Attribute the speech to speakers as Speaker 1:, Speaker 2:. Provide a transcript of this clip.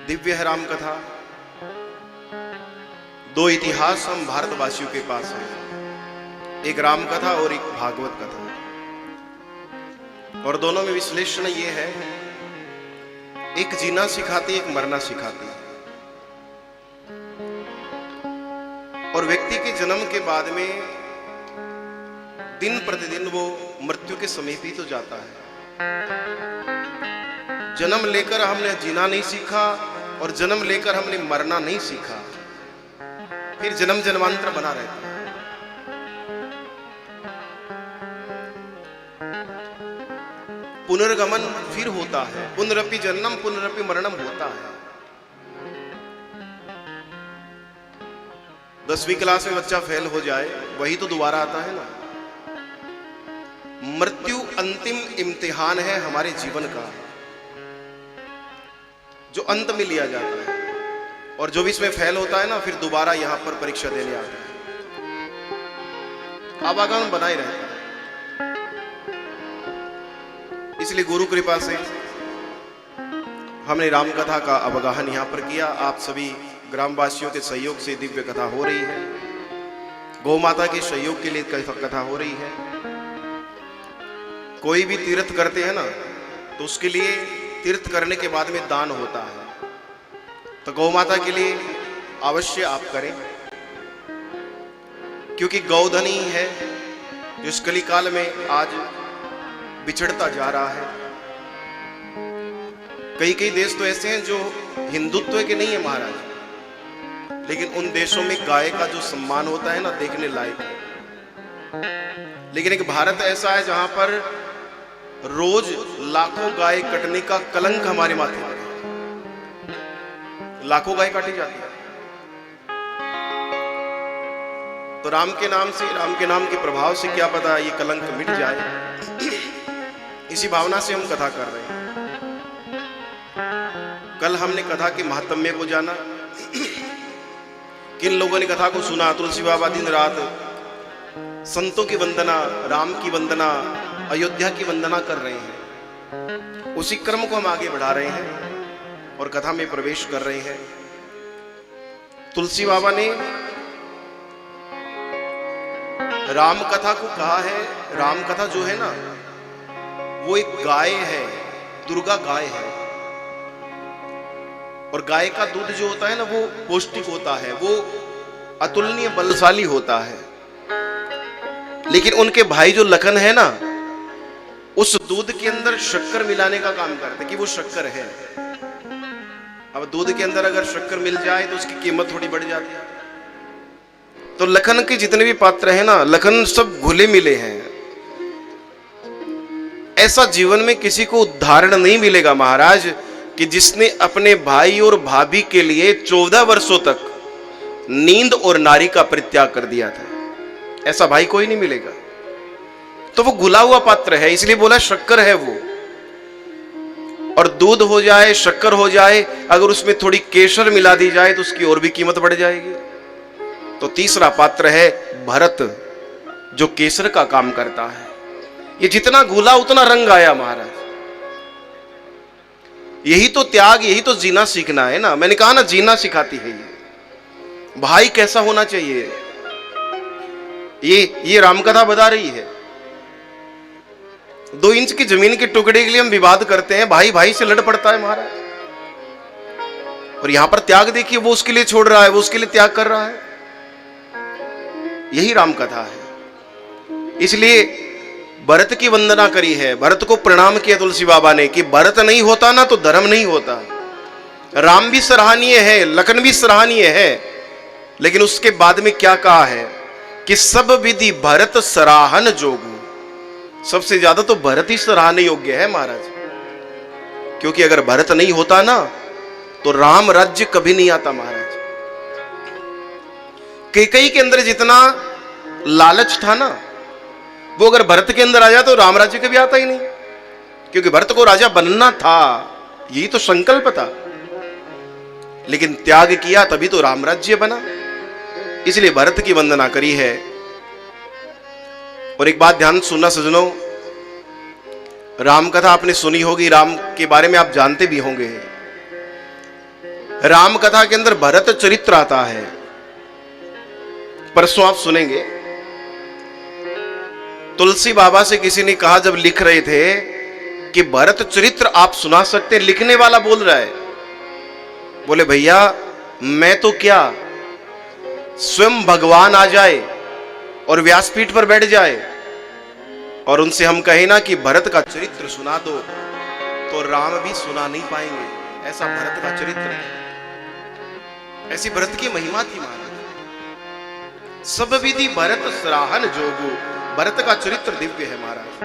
Speaker 1: दिव्य है राम कथा। दो इतिहास हम भारतवासियों के पास है, एक राम कथा और एक भागवत कथा। और दोनों में विश्लेषण ये है, एक जीना सिखाती, एक मरना सिखाती। और व्यक्ति के जन्म के बाद में दिन प्रतिदिन वो मृत्यु के समीप ही तो जाता है। जन्म लेकर हमने जीना नहीं सीखा और जन्म लेकर हमने मरना नहीं सीखा, फिर जन्म जन्मांतर बना रहता है। पुनर्गमन फिर होता है, पुनरपि जन्म पुनरपि मरणम होता है। 10वीं क्लास में बच्चा फेल हो जाए, वही तो दोबारा आता है ना। मृत्यु अंतिम इम्तिहान है हमारे जीवन का, जो अंत में लिया जाता है। और जो भी इसमें फेल होता है ना, फिर दोबारा यहां पर परीक्षा देने आता है, आवागमन बनाए रहता है। इसलिए गुरु कृपा से हमने राम कथा का अवगाहन यहां पर किया। आप सभी ग्रामवासियों के सहयोग से दिव्य कथा हो रही है, गौ माता के सहयोग के लिए कथा हो रही है। कोई भी तीर्थ करते हैं ना, तो उसके लिए तीर्थ करने के बाद में दान होता है। तो गौ माता के लिए अवश्य आप करें, क्योंकि गौधन ही है जो इस कलिकाल में आज बिछड़ता जा रहा है। कई कई देश तो ऐसे हैं जो हिंदुत्व के नहीं है महाराज, लेकिन उन देशों में गाय का जो सम्मान होता है ना, देखने लायक है। लेकिन एक भारत ऐसा है जहां पर रोज लाखों गाय कटने का कलंक हमारे माथे पर है। लाखों गाय काटी जाती है। तो राम के नाम से, राम के नाम के प्रभाव से क्या पता ये कलंक मिट जाए। इसी भावना से हम कथा कर रहे हैं। कल हमने कथा के महात्म्य को जाना। किन लोगों ने कथा को सुना? तुलसी बाबा दिन रात संतों की वंदना, राम की वंदना, अयोध्या की वंदना कर रहे हैं। उसी क्रम को हम आगे बढ़ा रहे हैं और कथा में प्रवेश कर रहे हैं। तुलसी बाबा ने राम कथा को कहा है, राम कथा जो है ना, वो एक गाय है, दुर्गा गाय है। और गाय का दूध जो होता है ना, वो पौष्टिक होता है, वो अतुलनीय बलशाली होता है। लेकिन उनके भाई जो लखन है ना, उस दूध के अंदर शक्कर मिलाने का काम करते कि वो शक्कर है। अब दूध के अंदर अगर शक्कर मिल जाए तो उसकी कीमत थोड़ी बढ़ जाती है। तो लखन के जितने भी पात्र हैं ना, लखन सब घुले मिले हैं। ऐसा जीवन में किसी को उदाहरण नहीं मिलेगा महाराज कि जिसने अपने भाई और भाभी के लिए 14 वर्षों तक नींद और नारी का परित्याग कर दिया था। ऐसा भाई कोई नहीं मिलेगा। तो वो घुला हुआ पात्र है, इसलिए बोला शक्कर है वो। और दूध हो जाए, शक्कर हो जाए, अगर उसमें थोड़ी केसर मिला दी जाए तो उसकी और भी कीमत बढ़ जाएगी। तो तीसरा पात्र है भरत, जो केसर का काम करता है। ये जितना घुला उतना रंग आया महाराज। यही तो त्याग, यही तो जीना सीखना है ना। मैंने कहा ना, जीना सिखाती है ये। भाई कैसा होना चाहिए, ये रामकथा बता रही है। 2 इंच की जमीन के टुकड़े के लिए हम विवाद करते हैं, भाई भाई से लड़ पड़ता है महाराज। और यहां पर त्याग देखिए, वो उसके लिए छोड़ रहा है, वो उसके लिए त्याग कर रहा है। यही रामकथा है। इसलिए भरत की वंदना करी है, भरत को प्रणाम किया तुलसी बाबा ने कि भरत नहीं होता ना तो धर्म नहीं होता। राम भी सराहनीय है, लखन भी सराहनीय है, लेकिन उसके बाद में क्या कहा है कि सब विधि भरत सराहन जोगु। सबसे ज्यादा तो भरत ही सराहने योग्य है महाराज। क्योंकि अगर भरत नहीं होता ना तो राम राज्य कभी नहीं आता महाराज। कैकेयी के अंदर जितना लालच था ना, वो अगर भरत के अंदर आ जाए तो राम राज्य कभी आता ही नहीं। क्योंकि भरत को राजा बनना था, यही तो संकल्प था। लेकिन त्याग किया तभी तो राम राज्य बना। इसलिए भरत की वंदना करी है। और एक बात ध्यान सुनना सजनों, राम कथा आपने सुनी होगी, राम के बारे में आप जानते भी होंगे। राम कथा के अंदर भरत चरित्र आता है। परसों आप सुनेंगे, तुलसी बाबा से किसी ने कहा जब लिख रहे थे कि भरत चरित्र आप सुना सकते हैं, लिखने वाला बोल रहा है। बोले भैया मैं तो क्या, स्वयं भगवान आ जाए और व्यासपीठ पर बैठ जाए और उनसे हम कहें ना कि भरत का चरित्र सुना दो, तो राम भी सुना नहीं पाएंगे। ऐसा भरत का चरित्र है, ऐसी भरत की महिमा थी महाराज। सब विधि भरत सराहन जोगु, भरत का चरित्र दिव्य है महाराज।